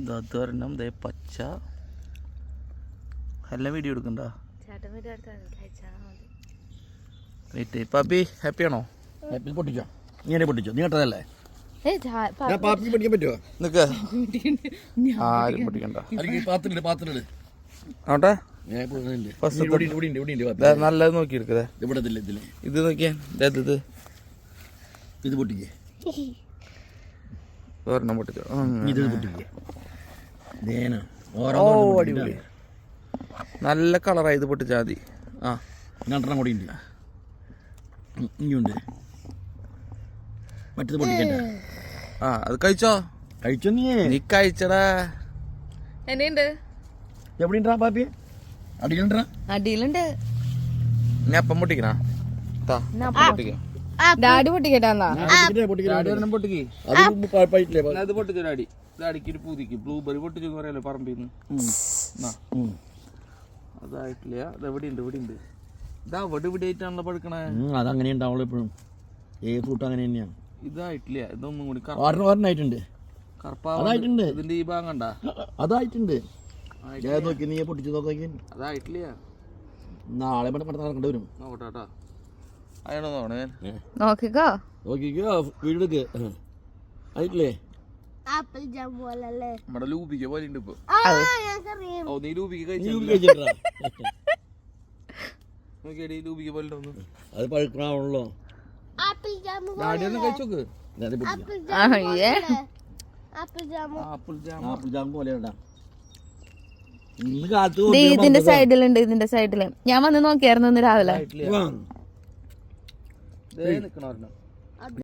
ഇതൊരെണ്ണം ദേ പച്ച. എല്ലാം വീഡിയോ എടുക്കണ്ട. വെയിറ്റ് പാപ്പി ഹാപ്പി ആണോ? പൊട്ടിച്ചോ നീ പൊട്ടിച്ചോ നീ കേട്ടതല്ലേ പാപ്പി പൊട്ടിക്കാൻ പറ്റുമോ? നിക്ക് ആരും പൊട്ടിക്കണ്ട. പാത്രത്തില് ആട്ടെ നല്ലത് നോക്കി എടുക്കതേ. ഇത് നോക്കിയാ ഇത് പൊട്ടിക്കേ ഒരെണ്ണം പൊട്ടിച്ചോ. ഇത് പൊട്ടിക്കേ. അടിപൊളി നല്ല കളറായി. ഇത് പൊട്ടിച്ചാൽ മതി. ആ രണ്ടെണ്ണം കൂടി ഉണ്ട്. ഇനിയുണ്ട് മറ്റേത് പൊട്ടിക്കണ്ട. ആ അത് കഴിച്ചോ? കഴിച്ചോ നീ കഴിച്ചടാ. എന്നുണ്ട് എവിടെണ്ടാ പാപ്പി? അടിയിലുണ്ട്. നീ അപ്പം പൊട്ടിക്കണ ഡാഡി പൊട്ടിക്കട്ടാ. അത് പൊട്ടിച്ചോ ഡാഡി. ഡാഡിക്ക് ഒരു പൂതിക്ക് ബ്ലൂബെറി പൊട്ടിച്ചെന്ന് പറയാലോ പറമ്പിന്ന്. അതായിട്ടില്ല. അതെവിടെ ഉണ്ട്? ഇവിടെ ഉണ്ട്. ഇതാ ഇവിടെ ആയിട്ടാണല്ലോ പഴുക്കണേ. അതങ്ങനെ ഉണ്ടാവുള്ളൂ എപ്പോഴും. ഏത് ഫ്രൂട്ട് അങ്ങനെ തന്നെയാണ്. ഇതായിട്ടില്ല. ഇതൊന്നും കൂടി ഒരെണ്ണമായിട്ടുണ്ട്. കറുപ്പായിട്ടുണ്ട്. ഇതിന്റെ ഈ ഭാഗം കണ്ട അതായിട്ടുണ്ട്. നോക്കി നീ പൊട്ടിച്ചു നോക്കി. അതായിട്ടില്ല. നാളെ നടക്കേണ്ടി വരും. നോക്കട്ടാ അയാളോ നോക്കിക്കോ നോക്കിക്കോ വീടെടുക്ക്. ആയിട്ടില്ലേ? നമ്മുടെ ലൂബിക്ക പോലെ ഉണ്ട് ഇപ്പൊ. ഓ നീ ലൂബിക്ക കഴിച്ചു നോക്കിയടി. ലൂബിക്ക പോലെ അത് പഴുക്കണാണല്ലോ. ഡാഡി ഒന്ന് കഴിച്ചോക്ക്. ആപ്പിൾ ജാം പോലെ ഇതിന്റെ സൈഡിലുണ്ട്. ഇതിന്റെ സൈഡില് ഞാൻ വന്ന് നോക്കിയായിരുന്നു ഇന്ന് രാവിലെ. നിക്കണ